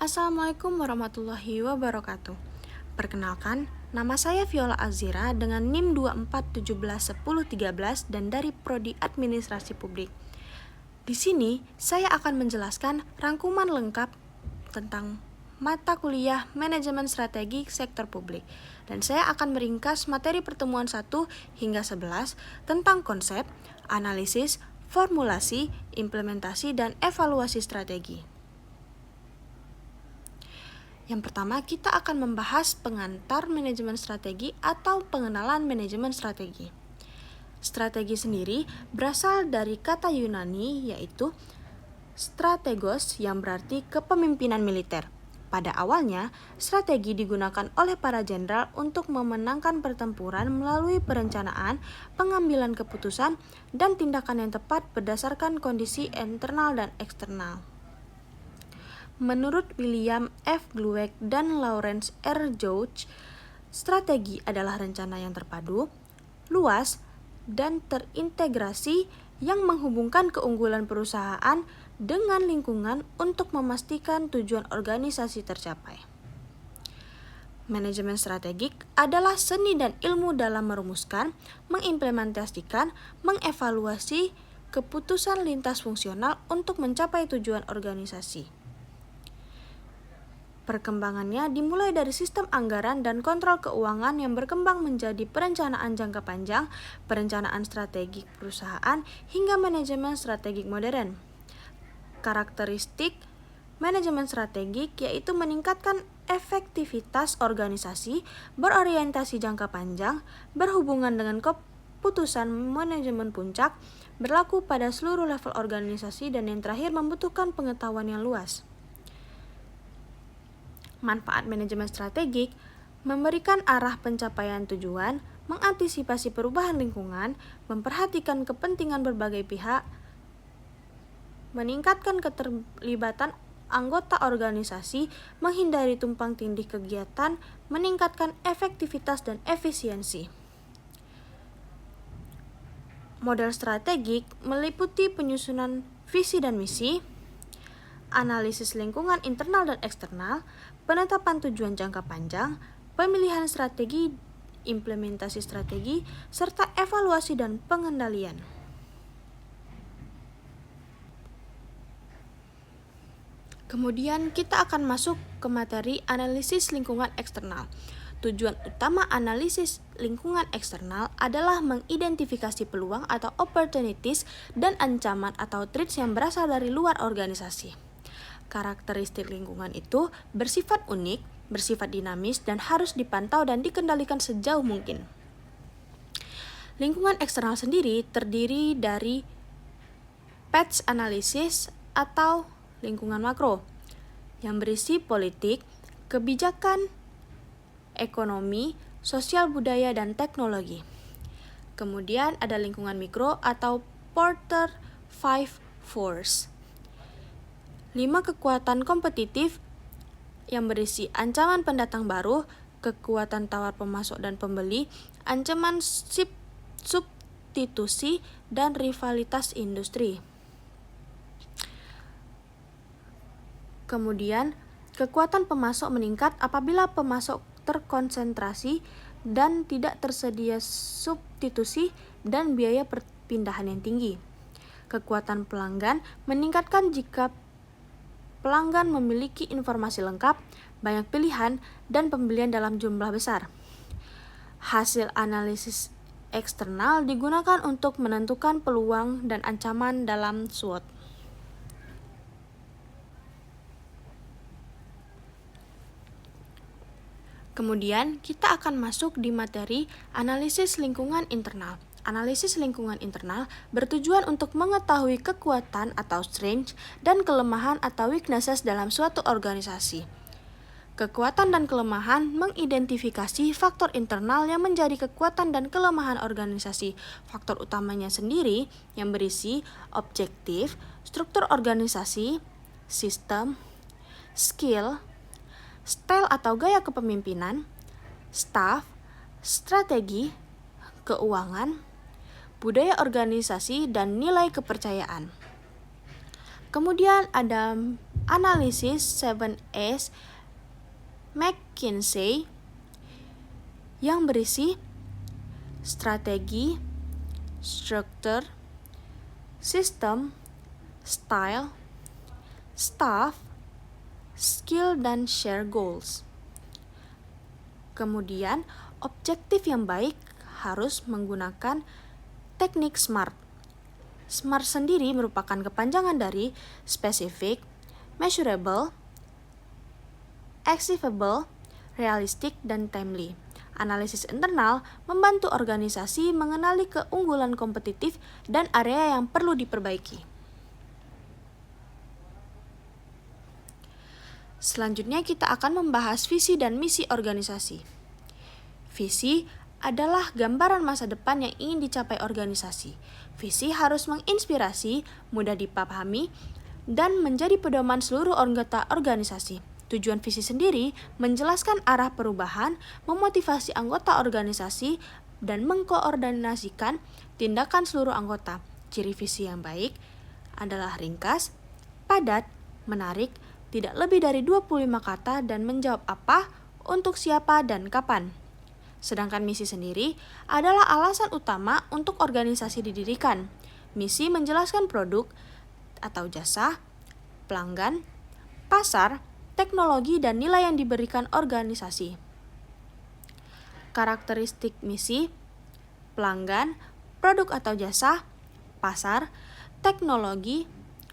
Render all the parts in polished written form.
Assalamualaikum warahmatullahi wabarakatuh. Perkenalkan, nama saya Viola Azira dengan NIM 24171013 dan dari Prodi Administrasi Publik. Di sini, saya akan menjelaskan rangkuman lengkap tentang mata kuliah Manajemen Strategi Sektor Publik. Dan saya akan meringkas materi pertemuan 1 hingga 11 tentang konsep, analisis, formulasi, implementasi, dan evaluasi strategi. Yang pertama, kita akan membahas pengantar manajemen strategi atau pengenalan manajemen strategi. Strategi sendiri berasal dari kata Yunani yaitu strategos yang berarti kepemimpinan militer. Pada awalnya, strategi digunakan oleh para jenderal untuk memenangkan pertempuran melalui perencanaan, pengambilan keputusan, dan tindakan yang tepat berdasarkan kondisi internal dan eksternal. Menurut William F. Glueck dan Lawrence R. Jauch, strategi adalah rencana yang terpadu, luas, dan terintegrasi yang menghubungkan keunggulan perusahaan dengan lingkungan untuk memastikan tujuan organisasi tercapai. Manajemen strategik adalah seni dan ilmu dalam merumuskan, mengimplementasikan, mengevaluasi keputusan lintas fungsional untuk mencapai tujuan organisasi. Perkembangannya dimulai dari sistem anggaran dan kontrol keuangan yang berkembang menjadi perencanaan jangka panjang, perencanaan strategik perusahaan, hingga manajemen strategik modern. Karakteristik manajemen strategik yaitu meningkatkan efektivitas organisasi, berorientasi jangka panjang, berhubungan dengan keputusan manajemen puncak, berlaku pada seluruh level organisasi, dan yang terakhir membutuhkan pengetahuan yang luas. Manfaat manajemen strategik memberikan arah pencapaian tujuan, mengantisipasi perubahan lingkungan, memperhatikan kepentingan berbagai pihak, meningkatkan keterlibatan anggota organisasi, menghindari tumpang tindih kegiatan, meningkatkan efektivitas dan efisiensi. Model strategik meliputi penyusunan visi dan misi, analisis lingkungan internal dan eksternal, penetapan tujuan jangka panjang, pemilihan strategi, implementasi strategi, serta evaluasi dan pengendalian. Kemudian kita akan masuk ke materi analisis lingkungan eksternal. Tujuan utama analisis lingkungan eksternal adalah mengidentifikasi peluang atau opportunities dan ancaman atau threats yang berasal dari luar organisasi. Karakteristik lingkungan itu bersifat unik, bersifat dinamis, dan harus dipantau dan dikendalikan sejauh mungkin. Lingkungan eksternal sendiri terdiri dari patch analysis atau lingkungan makro yang berisi politik, kebijakan, ekonomi, sosial budaya, dan teknologi. Kemudian ada lingkungan mikro atau Porter 5 Force. 5 kekuatan kompetitif yang berisi ancaman pendatang baru, kekuatan tawar pemasok dan pembeli, ancaman substitusi, dan rivalitas industri. Kemudian, kekuatan pemasok meningkat apabila pemasok terkonsentrasi dan tidak tersedia substitusi dan biaya perpindahan yang tinggi. Kekuatan pelanggan meningkatkan jika pelanggan memiliki informasi lengkap, banyak pilihan, dan pembelian dalam jumlah besar. Hasil analisis eksternal digunakan untuk menentukan peluang dan ancaman dalam SWOT. Kemudian kita akan masuk di materi analisis lingkungan internal. Analisis lingkungan internal bertujuan untuk mengetahui kekuatan atau strength dan kelemahan atau weaknesses dalam suatu organisasi. Kekuatan dan kelemahan mengidentifikasi faktor internal yang menjadi kekuatan dan kelemahan organisasi. Faktor utamanya sendiri yang berisi objektif, struktur organisasi, sistem, skill, style atau gaya kepemimpinan, staff, strategi, keuangan, budaya organisasi, dan nilai kepercayaan. Kemudian ada analisis 7S McKinsey yang berisi strategi, struktur, sistem, style, staff, skill, dan share goals. Kemudian, objektif yang baik harus menggunakan teknik SMART. SMART sendiri merupakan kepanjangan dari specific, measurable, achievable, realistic, dan timely. Analisis internal membantu organisasi mengenali keunggulan kompetitif dan area yang perlu diperbaiki. Selanjutnya kita akan membahas visi dan misi organisasi. Visi adalah gambaran masa depan yang ingin dicapai organisasi. Visi harus menginspirasi, mudah dipahami, dan menjadi pedoman seluruh anggota organisasi. Tujuan visi sendiri menjelaskan arah perubahan, memotivasi anggota organisasi, dan mengkoordinasikan tindakan seluruh anggota. Ciri visi yang baik adalah ringkas, padat, menarik, tidak lebih dari 25 kata, dan menjawab apa, untuk siapa, dan kapan. Sedangkan misi sendiri adalah alasan utama untuk organisasi didirikan. Misi menjelaskan produk atau jasa, pelanggan, pasar, teknologi, dan nilai yang diberikan organisasi. Karakteristik misi, pelanggan, produk atau jasa, pasar, teknologi,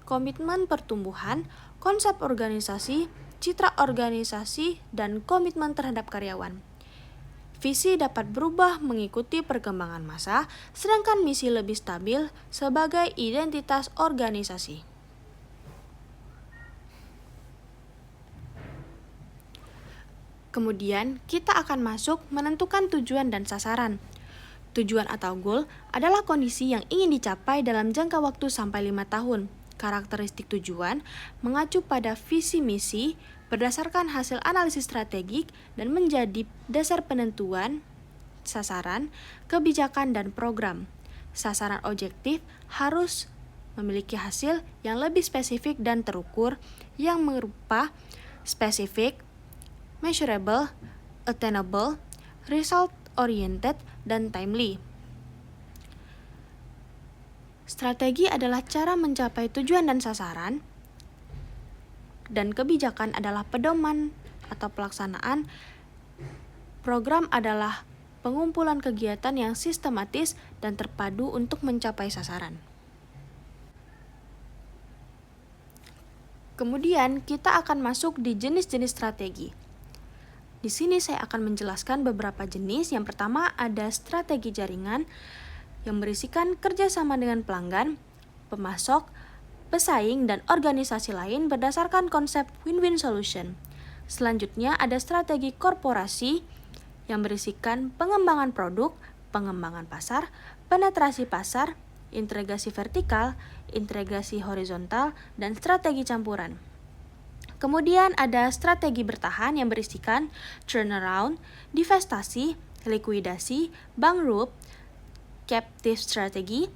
komitmen pertumbuhan, konsep organisasi, citra organisasi, dan komitmen terhadap karyawan. Visi dapat berubah mengikuti perkembangan masa, sedangkan misi lebih stabil sebagai identitas organisasi. Kemudian, kita akan masuk menentukan tujuan dan sasaran. Tujuan atau goal adalah kondisi yang ingin dicapai dalam jangka waktu sampai 5 tahun. Karakteristik tujuan mengacu pada visi misi berdasarkan hasil analisis strategik dan menjadi dasar penentuan sasaran, kebijakan, dan program. Sasaran objektif harus memiliki hasil yang lebih spesifik dan terukur yang berupa spesifik, measurable, attainable, result-oriented, dan timely. Strategi adalah cara mencapai tujuan dan sasaran, dan kebijakan adalah pedoman atau pelaksanaan. Program adalah pengumpulan kegiatan yang sistematis dan terpadu untuk mencapai sasaran. Kemudian, kita akan masuk di jenis-jenis strategi. Di sini saya akan menjelaskan beberapa jenis. Yang pertama ada strategi jaringan yang berisikan kerjasama dengan pelanggan, pemasok, pesaing, dan organisasi lain berdasarkan konsep win-win solution. Selanjutnya ada strategi korporasi yang berisikan pengembangan produk, pengembangan pasar, penetrasi pasar, integrasi vertikal, integrasi horizontal, dan strategi campuran. Kemudian ada strategi bertahan yang berisikan turnaround, divestasi, likuidasi, bankrupt, captive strategy,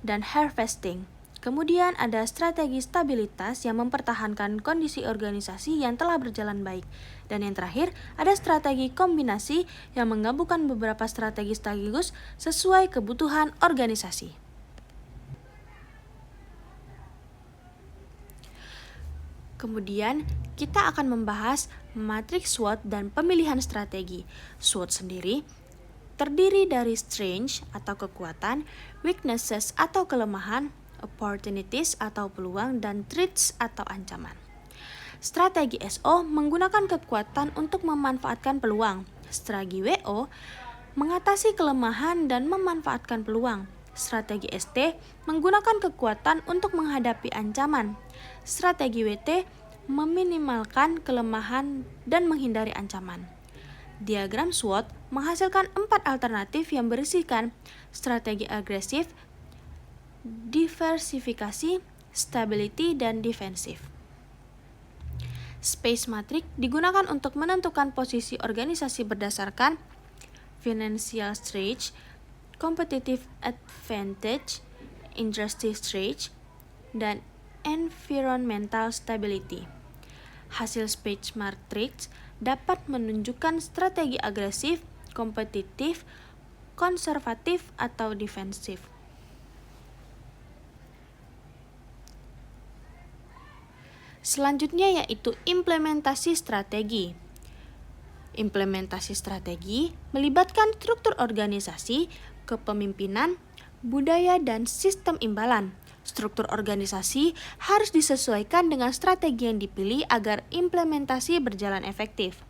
dan harvesting. Kemudian ada strategi stabilitas yang mempertahankan kondisi organisasi yang telah berjalan baik. Dan yang terakhir ada strategi kombinasi yang menggabungkan beberapa strategi sekaligus sesuai kebutuhan organisasi. Kemudian, kita akan membahas matriks SWOT dan pemilihan strategi. SWOT sendiri terdiri dari strengths atau kekuatan, weaknesses atau kelemahan, opportunities atau peluang, dan threats atau ancaman. Strategi SO menggunakan kekuatan untuk memanfaatkan peluang. Strategi WO mengatasi kelemahan dan memanfaatkan peluang. Strategi ST menggunakan kekuatan untuk menghadapi ancaman. Strategi WT meminimalkan kelemahan dan menghindari ancaman. Diagram SWOT menghasilkan 4 alternatif yang berisikan strategi agresif, diversifikasi, stability, dan defensif. Space Matrix digunakan untuk menentukan posisi organisasi berdasarkan financial strength, competitive advantage, industry strength, dan environmental stability. Hasil speech matrix dapat menunjukkan strategi agresif, kompetitif, konservatif, atau defensif. Selanjutnya yaitu implementasi strategi. Implementasi strategi melibatkan struktur organisasi, kepemimpinan, budaya, dan sistem imbalan. Struktur organisasi harus disesuaikan dengan strategi yang dipilih agar implementasi berjalan efektif.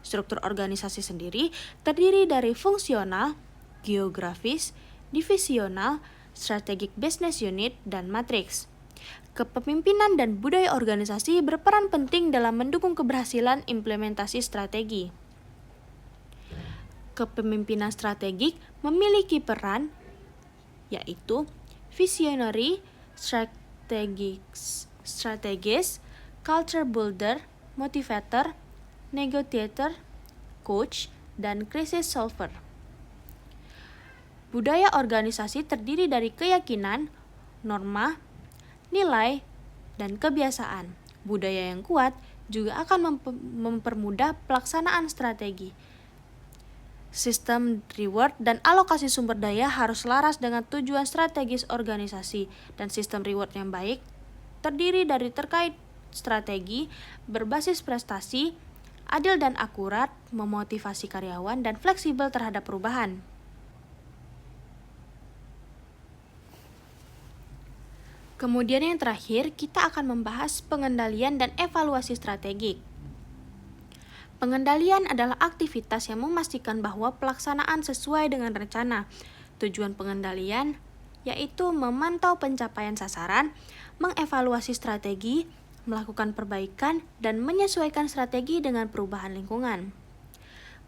Struktur organisasi sendiri terdiri dari fungsional, geografis, divisional, strategic business unit, dan matriks. Kepemimpinan dan budaya organisasi berperan penting dalam mendukung keberhasilan implementasi strategi. Kepemimpinan strategik memiliki peran yaitu visionary, strategis, culture builder, motivator, negotiator, coach, dan crisis solver. Budaya organisasi terdiri dari keyakinan, norma, nilai, dan kebiasaan. Budaya yang kuat juga akan mempermudah pelaksanaan strategi. Sistem reward dan alokasi sumber daya harus laras dengan tujuan strategis organisasi, dan sistem reward yang baik terdiri dari terkait strategi, berbasis prestasi, adil dan akurat, memotivasi karyawan, dan fleksibel terhadap perubahan. Kemudian yang terakhir, kita akan membahas pengendalian dan evaluasi strategik. Pengendalian adalah aktivitas yang memastikan bahwa pelaksanaan sesuai dengan rencana. Tujuan pengendalian yaitu memantau pencapaian sasaran, mengevaluasi strategi, melakukan perbaikan, dan menyesuaikan strategi dengan perubahan lingkungan.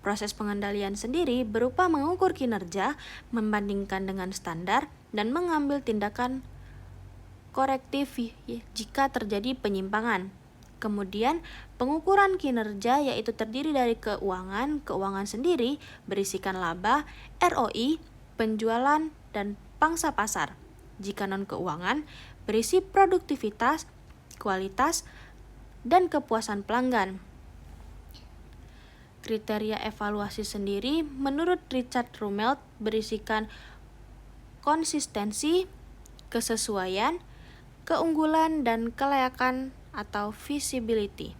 Proses pengendalian sendiri berupa mengukur kinerja, membandingkan dengan standar, dan mengambil tindakan korektif jika terjadi penyimpangan. Kemudian, pengukuran kinerja yaitu terdiri dari keuangan sendiri berisikan laba, ROI, penjualan, dan pangsa pasar. Jika non-keuangan, berisi produktivitas, kualitas, dan kepuasan pelanggan. Kriteria evaluasi sendiri menurut Richard Rumelt berisikan konsistensi, kesesuaian, keunggulan, dan kelayakan atau visibility.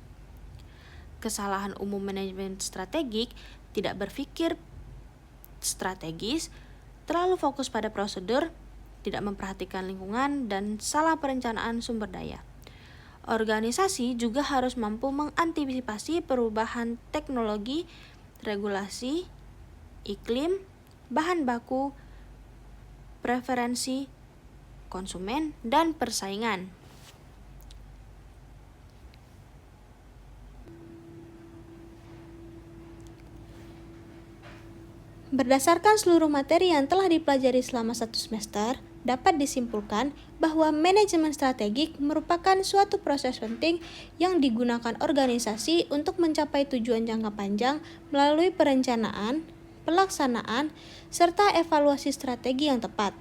Kesalahan umum manajemen strategik tidak berpikir strategis, terlalu fokus pada prosedur, tidak memperhatikan lingkungan, dan salah perencanaan sumber daya. Organisasi juga harus mampu mengantisipasi perubahan teknologi, regulasi, iklim, bahan baku, preferensi konsumen, dan persaingan. Berdasarkan seluruh materi yang telah dipelajari selama 1 semester, dapat disimpulkan bahwa manajemen strategik merupakan suatu proses penting yang digunakan organisasi untuk mencapai tujuan jangka panjang melalui perencanaan, pelaksanaan, serta evaluasi strategi yang tepat.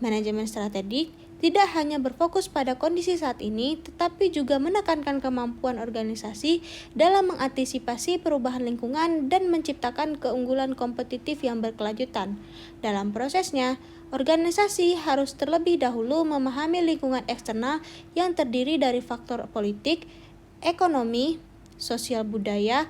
Manajemen strategik tidak hanya berfokus pada kondisi saat ini, tetapi juga menekankan kemampuan organisasi dalam mengantisipasi perubahan lingkungan dan menciptakan keunggulan kompetitif yang berkelanjutan. Dalam prosesnya, organisasi harus terlebih dahulu memahami lingkungan eksternal yang terdiri dari faktor politik, ekonomi, sosial budaya,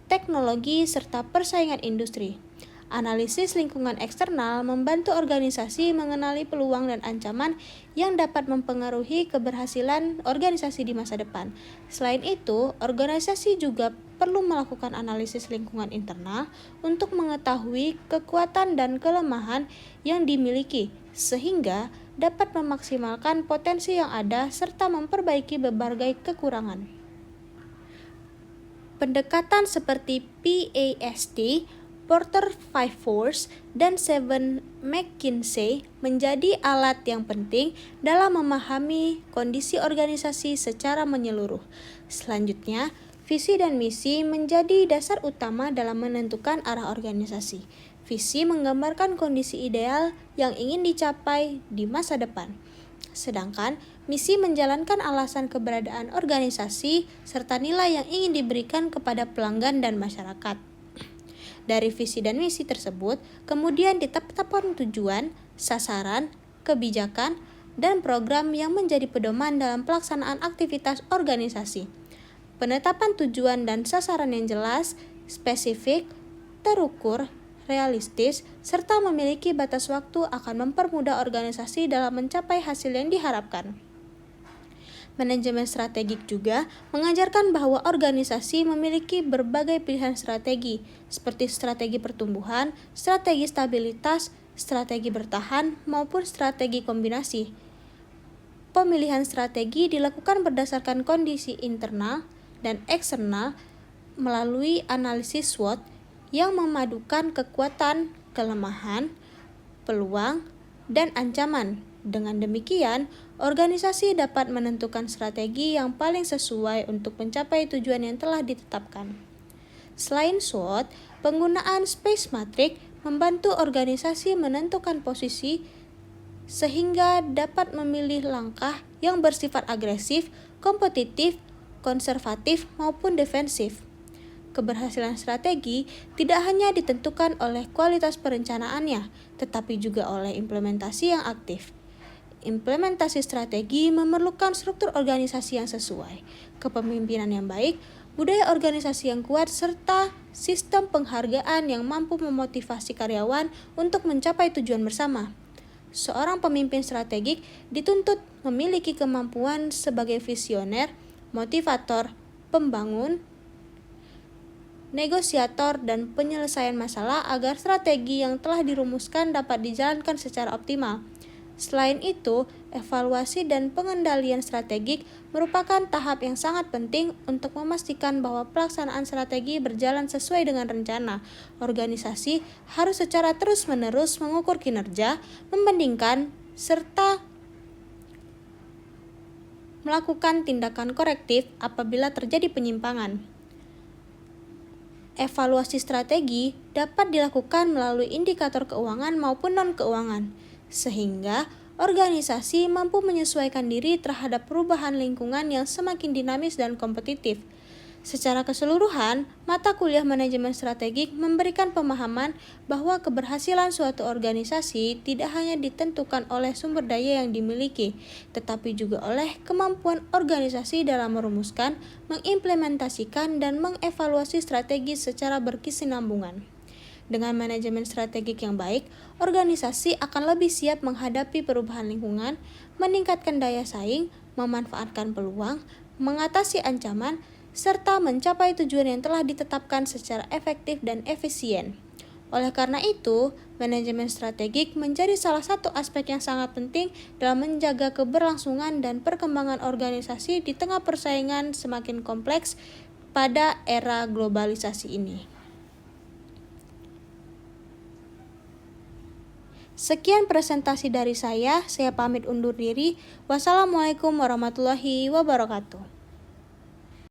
teknologi, serta persaingan industri. Analisis lingkungan eksternal membantu organisasi mengenali peluang dan ancaman yang dapat mempengaruhi keberhasilan organisasi di masa depan. Selain itu, organisasi juga perlu melakukan analisis lingkungan internal untuk mengetahui kekuatan dan kelemahan yang dimiliki, sehingga dapat memaksimalkan potensi yang ada serta memperbaiki berbagai kekurangan. Pendekatan seperti PAST, Porter 5 Force, dan 7 McKinsey menjadi alat yang penting dalam memahami kondisi organisasi secara menyeluruh. Selanjutnya, visi dan misi menjadi dasar utama dalam menentukan arah organisasi. Visi menggambarkan kondisi ideal yang ingin dicapai di masa depan. Sedangkan misi menjalankan alasan keberadaan organisasi serta nilai yang ingin diberikan kepada pelanggan dan masyarakat. Dari visi dan misi tersebut, kemudian ditetapkan tujuan, sasaran, kebijakan, dan program yang menjadi pedoman dalam pelaksanaan aktivitas organisasi. Penetapan tujuan dan sasaran yang jelas, spesifik, terukur, realistis, serta memiliki batas waktu akan mempermudah organisasi dalam mencapai hasil yang diharapkan. Manajemen strategik juga mengajarkan bahwa organisasi memiliki berbagai pilihan strategi, seperti strategi pertumbuhan, strategi stabilitas, strategi bertahan, maupun strategi kombinasi. Pemilihan strategi dilakukan berdasarkan kondisi internal dan eksternal melalui analisis SWOT yang memadukan kekuatan, kelemahan, peluang, dan ancaman. Dengan demikian, organisasi dapat menentukan strategi yang paling sesuai untuk mencapai tujuan yang telah ditetapkan. Selain SWOT, penggunaan Space Matrix membantu organisasi menentukan posisi sehingga dapat memilih langkah yang bersifat agresif, kompetitif, konservatif, maupun defensif. Keberhasilan strategi tidak hanya ditentukan oleh kualitas perencanaannya, tetapi juga oleh implementasi yang aktif. Implementasi strategi memerlukan struktur organisasi yang sesuai, kepemimpinan yang baik, budaya organisasi yang kuat, serta sistem penghargaan yang mampu memotivasi karyawan untuk mencapai tujuan bersama. Seorang pemimpin strategik dituntut memiliki kemampuan sebagai visioner, motivator, pembangun, negosiator, dan penyelesaian masalah agar strategi yang telah dirumuskan dapat dijalankan secara optimal. Selain itu, evaluasi dan pengendalian strategik merupakan tahap yang sangat penting untuk memastikan bahwa pelaksanaan strategi berjalan sesuai dengan rencana. Organisasi harus secara terus-menerus mengukur kinerja, membandingkan, serta melakukan tindakan korektif apabila terjadi penyimpangan. Evaluasi strategi dapat dilakukan melalui indikator keuangan maupun non-keuangan, sehingga organisasi mampu menyesuaikan diri terhadap perubahan lingkungan yang semakin dinamis dan kompetitif. Secara keseluruhan, mata kuliah manajemen strategik memberikan pemahaman bahwa keberhasilan suatu organisasi tidak hanya ditentukan oleh sumber daya yang dimiliki, tetapi juga oleh kemampuan organisasi dalam merumuskan, mengimplementasikan, dan mengevaluasi strategi secara berkesinambungan. Dengan manajemen strategik yang baik, organisasi akan lebih siap menghadapi perubahan lingkungan, meningkatkan daya saing, memanfaatkan peluang, mengatasi ancaman, serta mencapai tujuan yang telah ditetapkan secara efektif dan efisien. Oleh karena itu, manajemen strategik menjadi salah satu aspek yang sangat penting dalam menjaga keberlangsungan dan perkembangan organisasi di tengah persaingan semakin kompleks pada era globalisasi ini. Sekian presentasi dari saya pamit undur diri. Wassalamualaikum warahmatullahi wabarakatuh.